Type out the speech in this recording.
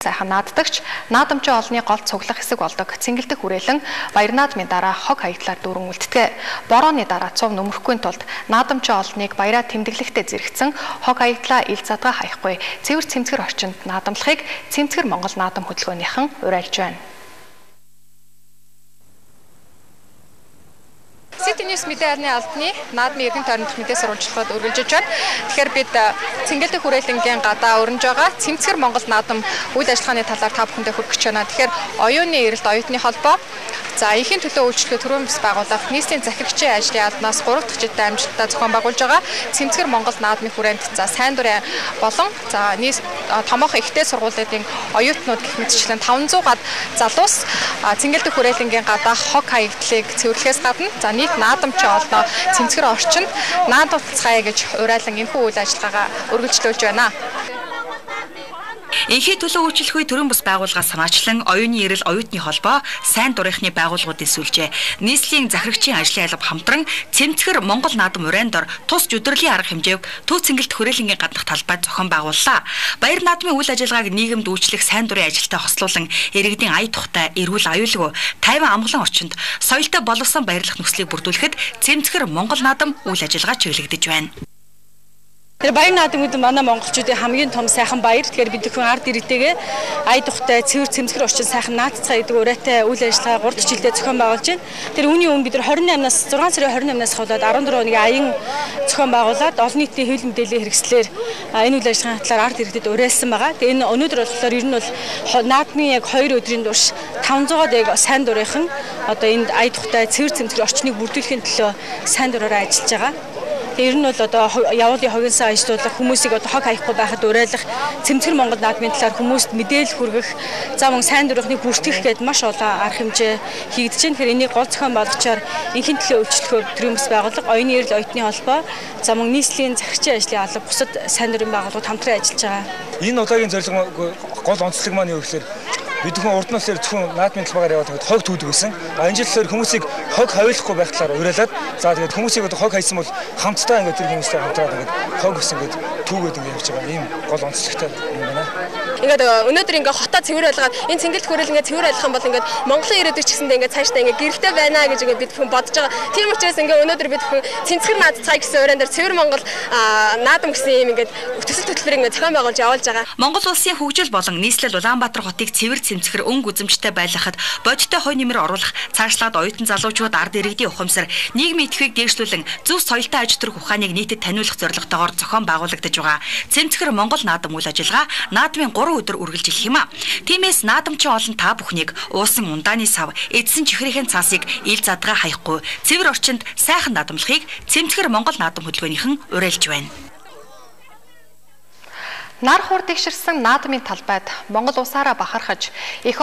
Сайхан нааддагч наадамчин олны гол цуглах хэсэг болдог цэнгэлдэх хүрээлэн баяр наадмын дараа хог хаягдлаар дүүрэн үлддэг. Борооны дараа цув нөмөрөхгүй тулд наадамчин олныг баяраа тэмдэглэхдээ зэрэгцэн хог хаягдлаа ил задгаа хаяхгүй цэвэр цэмцгэр орчинд наадамлахыг Цэмцгэр Монгол наадам хөтөлбөөнийхэн уриалж байна. City News мэдээ албаны албаны наадмын эргэн тойронд мэдээ сурвалжлагад үргэлжилж байна. Тэгэхээр бид цэнгэлдэх хүрээлэнгийн гадаа өрнөж байгаа Цэмцгэр Монгол наадам үйл ажиллагааны талаар та бүхэндээ хүргэж байна. Тэгэхээр оюуны эрэлт оюутны холбоо эхийн төлөө үйлчлэгээ төрийн бас байгуулах нийслэлийн захирагчийн ажлын албанаас 3 дахь жилдээ амжилттай зохион байгуулж байгаа Цэмцгэр Монгол наадмын хүрээнд сайн дурын болон томоохон ихтэй сургуулийн оюутнууд гэх мэтчлэн 500 гад залуус цэнгэлдэх хүрээлэнгийн гадаа хог хаягдлыг цэвэрлэхээс гадна нийт наадамчин олноо Цэмцгэр орчинд наадамлцгаая гэж уриалан энэхүү үйл ажиллагаагаа үргэлжлүүлж байна. Энхий төлөө үйлчлэх үе төрийн бас байгууллагаас санаачлан оюуны эрэл оюутны холбоо сайн дурынхны байгууллагуудын сүлжээ нийслэлийн захирагчийн ажлын алба хамтран Цэмцгэр Монгол наадам урайнд дор тус жүдрэлийн арга хэмжээг төв цэнгэлт хүрээлэнгийн гаднах талбайд зохион байгууллаа. Баяр наадмын үйл ажиллагааг нийгэмд үйлчлэх сайн дурын ажилтай хослуулан иргэдийн ая тухтай эрүүл аюулгүй тайван амгалан орчинд соёлтой боловсон баярлах нөхцөлийг бүрдүүлэхэд Цэмцгэр Монгол наадам үйл ажиллагаа чиглэгдэж байна. Тэр баяр наадмууд манай монголчуудын хамгийн том сайхан баяр. Тэгэхээр бид бүхэн ард иргэдэгээ ая тухтай цэвэр цэмцгэр орчин сайхан наадцгаа гэдэг урайтай үйл ажиллагаа 3 дахь жилдээ зохион байгуулж байна. Тэр үүний өмнө бид 28-наас 6 сарын 28-наас хаваад 14 хоногийн аян зохион байгуулад олон нийтийн хэвлэл мэдээллийн хэрэгслээр энэ үйл ажиллагааны талаар ард иргэдэд уриалсан байгаа. Тэгээ энэ өнөөдөр болохоор ер нь бол наадмын яг 2 өдрийн турш 500-аад яг сайн дурынхан одоо энд ая тухтай цэвэр цэмцгэр орчныг бүрдүүлэхийн төлөө сайн дураараа ажиллаж байгаа. Тэр нь бол одоо явуулын хогинсаа ажлуулах хүмүүсийг одоо хог хаяхгүй байхад уриалах Цэмцгэр Монгол наадмын талаар хүмүүст мэдээлэл хүргэх за мөн сайн дурынхныг бүртгэх гээд маш олон арга хэмжээ хийгдэж байна. Тэгэхээр энийг гол зохион байгуулагчаар энхийн төлөө үйлчлэхөөр төрийн бас байгууллага оюуны эрэл оюутны холбоо за мөн нийслэлийн захирагчийн ажлын алба бусад сайн дурын байгууллагууд хамтран ажиллаж байгаа. Энэ удаагийн зорилго гол онцлог маань юу гэхээр бид бүхэн урд нас зөвхөн наадмын талбайгаар яваад хог түйдэг гэсэн. Энэ жил хүмүүсийг хог хавиулахгүй байх талаар уриалаад за тэгээд хүмүүсийг одоо хог хайсан бол хамтдаа ингээд тэр хүмүүстэй хамтраад ингээд хог гэсэн ингээд түүгээд ингээд явж байгаа ийм гол онцлогтой юм байна. Ингээд өнөөдөр ингээд хотоо цэвэр байлгаад энэ цэнгэлт хүрэл ингээд цэвэр байлах юм бол ингээд Монголын ирээдүйд ч гэсэндээ ингээд цаашдаа ингээд гэрэлтэй байна гэж ингээд бид бүхэн бодож байгаа. Тийм учраас ингээд өнөөдөр бид бүхэн Цэмцгэр наадцгаая гэсэн урайнд дээр цэвэр Монгол наадам гэсэн ийм ингээд төсөл хөтөлбөрийг ингээд зохион байгуулж явуулж байгаа. Монгол улсын хөгжил болон нийслэл Улаанбаатар хотыг цэвэр Цэмцгэр өнгө үзэмжтэй байлгахад бодиттой хой нэмэр оруулах цаашлаад оюутан залуучууд ард иргэдийн ухамсар нийгмийн идэвхийг дээшлүүлэн зөв соёлтой аж төрөх ухааныг нийтэд таниулах зорилготойгоор зохион байгуулагдаж байгаа. Цэмцгэр Монгол наадам үйл ажиллагаа наадмын 3 өдөр үргэлжилэх юм а. Тиймээс наадамчин олон та бүхнийг уусан ундааны сав, эдсэн чихрийн цаасыг ил задгаа хаяхгүй цэвэр орчинд сайхан наадамлахыг Цэмцгэр Монгол наадам хөтөлбөөнийхэн уриалж байна. Нар хур дэгширсэн наадмын талбайд Монгол улсаараа бахархаж их